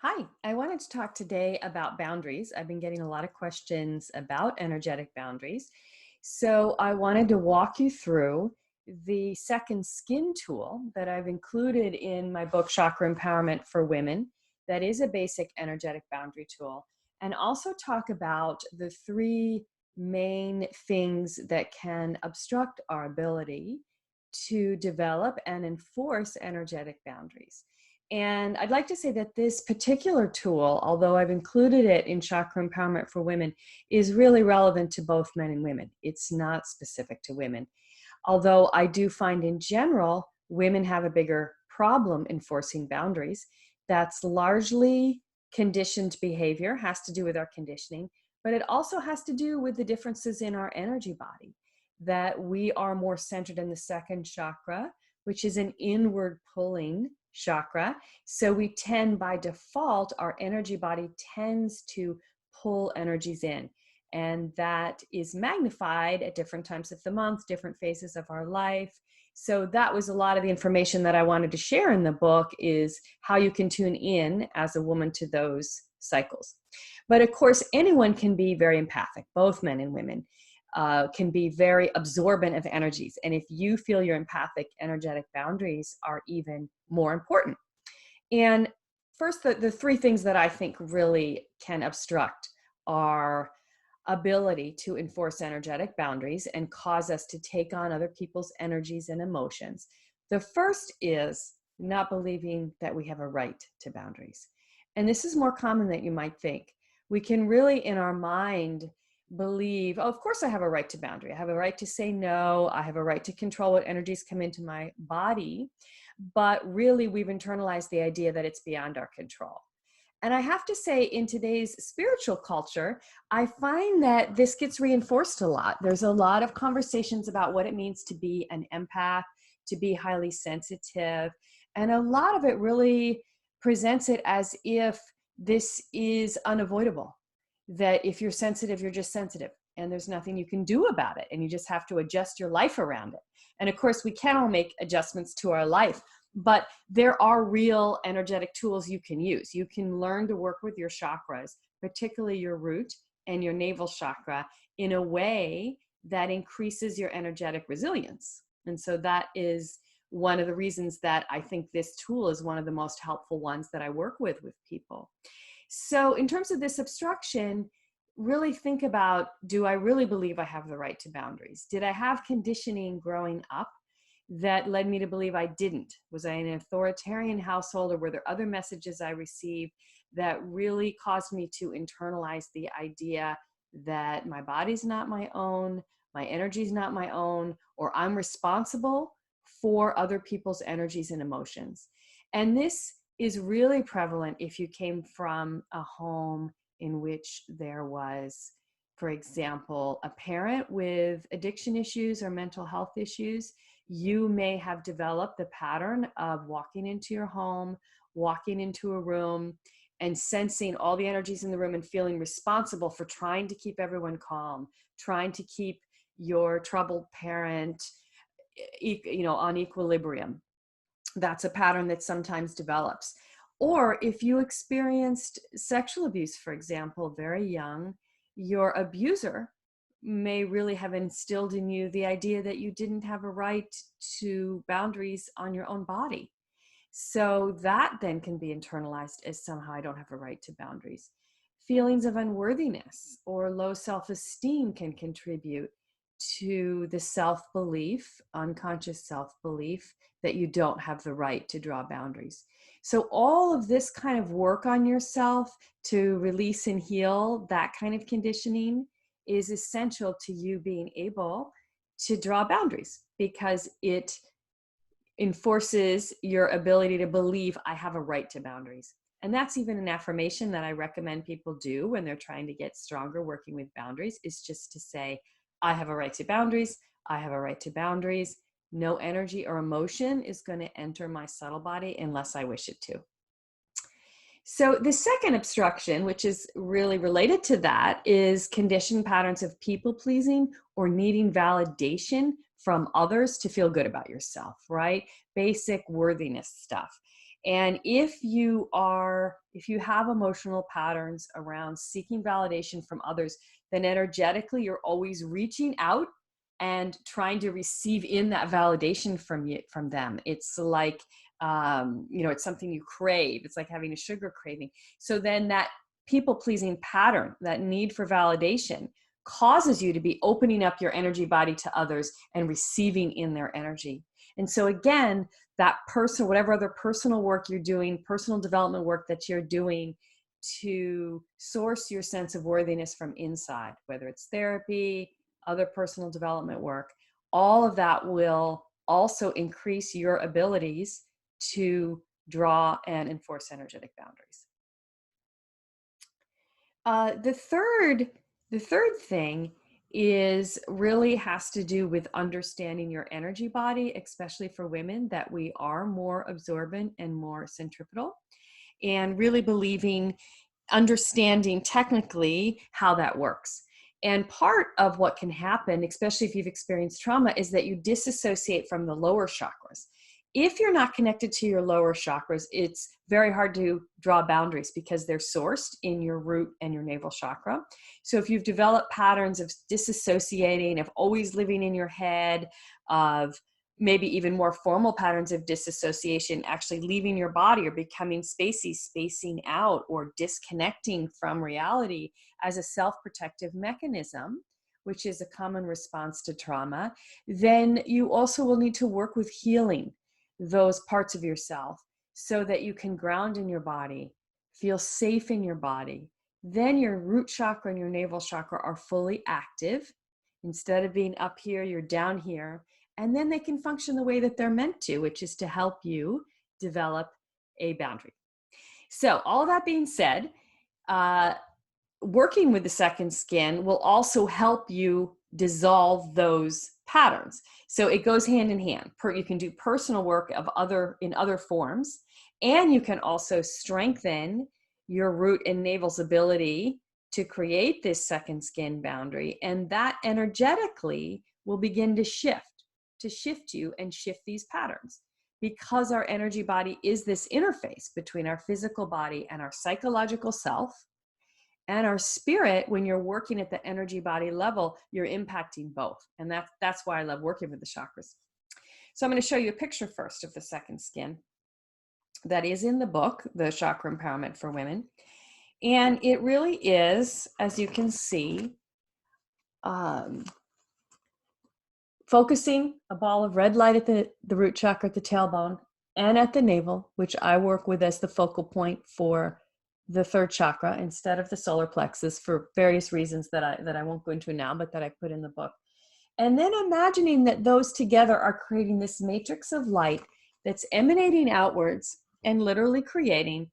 Hi, I wanted to talk today about boundaries. I've been getting a lot of questions about energetic boundaries. So I wanted to walk you through the second skin tool that I've included in my book, Chakra Empowerment for Women. That is a basic energetic boundary tool. And also talk about the three main things that can obstruct our ability to develop and enforce energetic boundaries. And I'd like to say that this particular tool, although I've included it in Chakra Empowerment for Women, is really relevant to both men and women. It's not specific to women. Although I do find in general, women have a bigger problem enforcing boundaries. That's largely conditioned behavior, has to do with our conditioning, but it also has to do with the differences in our energy body, that we are more centered in the second chakra, which is an inward pulling chakra. So we tend by default, our energy body tends to pull energies in. And that is magnified at different times of the month, different phases of our life. So that was a lot of the information that I wanted to share in the book, is how you can tune in as a woman to those cycles. But of course, anyone can be very empathic, both men and women. Can be very absorbent of energies. And if you feel your empathic, energetic boundaries are even more important. And first, the three things that I think really can obstruct our ability to enforce energetic boundaries and cause us to take on other people's energies and emotions. The first is not believing that we have a right to boundaries. And this is more common than you might think. We can really, in our mind, believe, oh, of course I have a right to boundary. I have a right to say no. I have a right to control what energies come into my body. But really, we've internalized the idea that it's beyond our control. And I have to say, in today's spiritual culture, I find that this gets reinforced a lot. There's a lot of conversations about what it means to be an empath, to be highly sensitive. And a lot of it really presents it as if this is unavoidable, that if you're sensitive, you're just sensitive, and there's nothing you can do about it. And you just have to adjust your life around it. And of course, we can all make adjustments to our life, but there are real energetic tools you can use. You can learn to work with your chakras, particularly your root and your navel chakra, in a way that increases your energetic resilience. And so that is one of the reasons that I think this tool is one of the most helpful ones that I work with people. So in terms of this obstruction, really think about, do I really believe I have the right to boundaries? Did I have conditioning growing up that led me to believe I didn't? Was I in an authoritarian household, or were there other messages I received that really caused me to internalize the idea that my body's not my own, my energy's not my own, or I'm responsible for other people's energies and emotions? And this is really prevalent if you came from a home in which there was, for example, a parent with addiction issues or mental health issues. You may have developed the pattern of walking into your home, walking into a room, and sensing all the energies in the room and feeling responsible for trying to keep everyone calm, trying to keep your troubled parent, on equilibrium. That's a pattern that sometimes develops. Or if you experienced sexual abuse, for example, very young, your abuser may really have instilled in you the idea that you didn't have a right to boundaries on your own body. So that then can be internalized as somehow I don't have a right to boundaries. Feelings of unworthiness or low self-esteem can contribute to the self-belief, unconscious self-belief, that you don't have the right to draw boundaries. So all of this kind of work on yourself to release and heal that kind of conditioning is essential to you being able to draw boundaries, because it enforces your ability to believe I have a right to boundaries. And that's even an affirmation that I recommend people do when they're trying to get stronger working with boundaries, is just to say, I have a right to boundaries. I have a right to boundaries. No energy or emotion is going to enter my subtle body unless I wish it to. So the second obstruction, which is really related to that, is conditioned patterns of people pleasing or needing validation from others to feel good about yourself, right? Basic worthiness stuff. And if you have emotional patterns around seeking validation from others, then energetically you're always reaching out and trying to receive in that validation from them. It's like, it's something you crave. It's like having a sugar craving. So then that people pleasing pattern, that need for validation, causes you to be opening up your energy body to others and receiving in their energy. And so again, that person, whatever other personal work you're doing, personal development work that you're doing to source your sense of worthiness from inside, whether it's therapy, other personal development work, all of that will also increase your abilities to draw and enforce energetic boundaries. The third thing is really has to do with understanding your energy body, especially for women, that we are more absorbent and more centripetal, and really understanding technically how that works. And part of what can happen, especially if you've experienced trauma, is that you disassociate from the lower chakras. If you're not connected to your lower chakras, it's very hard to draw boundaries because they're sourced in your root and your navel chakra. So if you've developed patterns of disassociating, of always living in your head, of maybe even more formal patterns of disassociation, actually leaving your body or becoming spacey, spacing out, or disconnecting from reality as a self-protective mechanism, which is a common response to trauma, then you also will need to work with healing those parts of yourself so that you can ground in your body, feel safe in your body. Then your root chakra and your navel chakra are fully active. Instead of being up here, you're down here. And then they can function the way that they're meant to, which is to help you develop a boundary. So all that being said, working with the second skin will also help you dissolve those patterns. So it goes hand in hand. You can do personal work in other forms, and you can also strengthen your root and navel's ability to create this second skin boundary. And that energetically will begin to shift you and shift these patterns. Because our energy body is this interface between our physical body and our psychological self, and our spirit. When you're working at the energy body level, you're impacting both. And that's why I love working with the chakras. So I'm going to show you a picture first of the second skin that is in the book, The Chakra Empowerment for Women. And it really is, as you can see, focusing a ball of red light at the root chakra, at the tailbone, and at the navel, which I work with as the focal point for the third chakra instead of the solar plexus for various reasons that I won't go into now, but that I put in the book. And then imagining that those together are creating this matrix of light that's emanating outwards and literally creating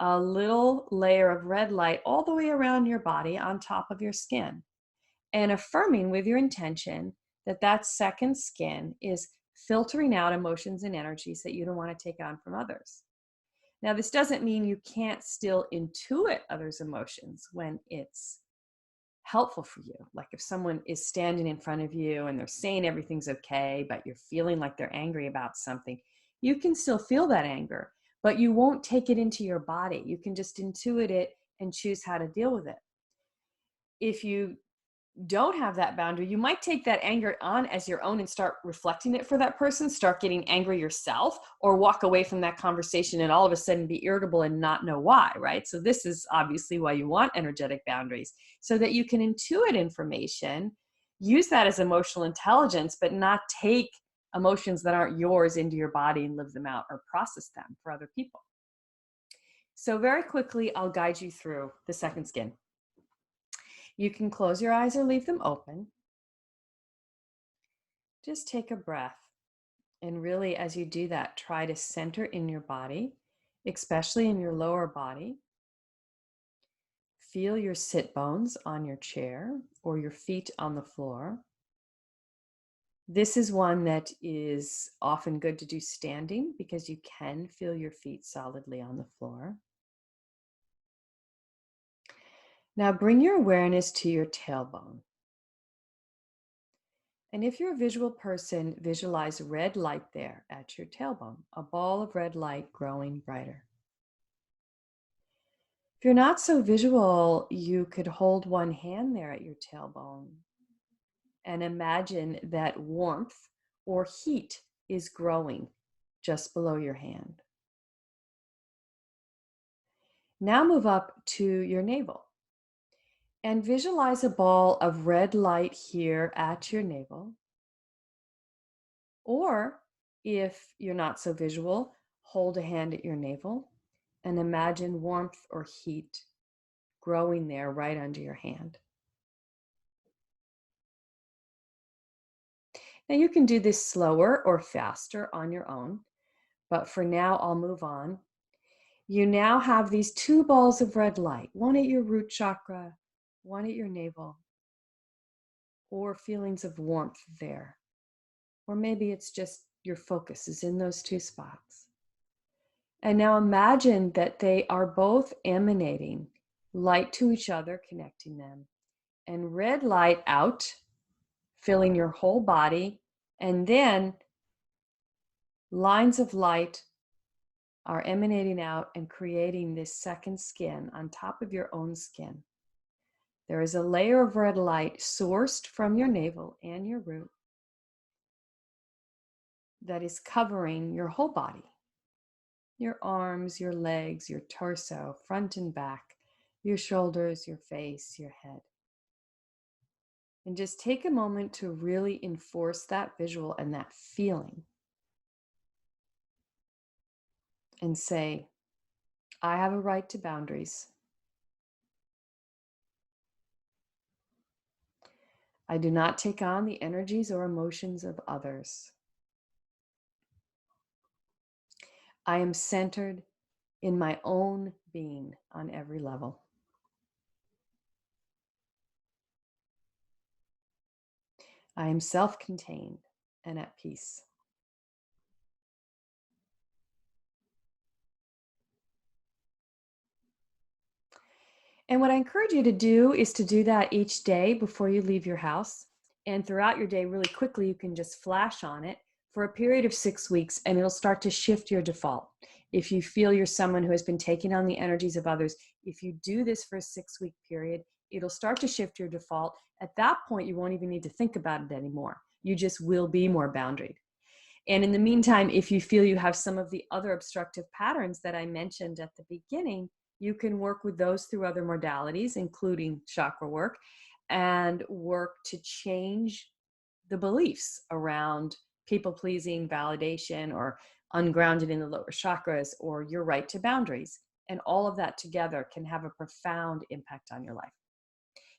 a little layer of red light all the way around your body on top of your skin, and affirming with your intention that that second skin is filtering out emotions and energies that you don't want to take on from others. Now, this doesn't mean you can't still intuit others' emotions when it's helpful for you. Like if someone is standing in front of you and they're saying everything's okay, but you're feeling like they're angry about something, you can still feel that anger, but you won't take it into your body. You can just intuit it and choose how to deal with it. If you don't have that boundary, you might take that anger on as your own and start reflecting it for that person, start getting angry yourself, or walk away from that conversation and all of a sudden be irritable and not know why, right? So this is obviously why you want energetic boundaries, so that you can intuit information, use that as emotional intelligence, but not take emotions that aren't yours into your body and live them out or process them for other people. So very quickly, I'll guide you through the second skin. You can close your eyes or leave them open. Just take a breath. And really, as you do that, try to center in your body, especially in your lower body. Feel your sit bones on your chair or your feet on the floor. This is one that is often good to do standing because you can feel your feet solidly on the floor. Now bring your awareness to your tailbone. And if you're a visual person, visualize red light there at your tailbone, a ball of red light growing brighter. If you're not so visual, you could hold one hand there at your tailbone and imagine that warmth or heat is growing just below your hand. Now move up to your navel and visualize a ball of red light here at your navel. Or if you're not so visual, hold a hand at your navel and imagine warmth or heat growing there right under your hand. Now you can do this slower or faster on your own, but for now I'll move on. You now have these two balls of red light, one at your root chakra, one at your navel, or feelings of warmth there. Or maybe it's just your focus is in those two spots. And now imagine that they are both emanating light to each other, connecting them, and red light out, filling your whole body. And then lines of light are emanating out and creating this second skin on top of your own skin. There is a layer of red light sourced from your navel and your root that is covering your whole body. Your arms, your legs, your torso, front and back, your shoulders, your face, your head. And just take a moment to really enforce that visual and that feeling. And say, I have a right to boundaries. I do not take on the energies or emotions of others. I am centered in my own being on every level. I am self-contained and at peace. And what I encourage you to do is to do that each day before you leave your house. And throughout your day, really quickly, you can just flash on it for a period of 6 weeks, and it'll start to shift your default. If you feel you're someone who has been taking on the energies of others, if you do this for a 6-week period, it'll start to shift your default. At that point, you won't even need to think about it anymore. You just will be more boundaried. And in the meantime, if you feel you have some of the other obstructive patterns that I mentioned at the beginning, you can work with those through other modalities, including chakra work, and work to change the beliefs around people pleasing, validation, or ungrounded in the lower chakras, or your right to boundaries. And all of that together can have a profound impact on your life.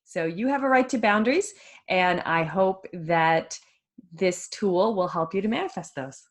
So you have a right to boundaries, and I hope that this tool will help you to manifest those.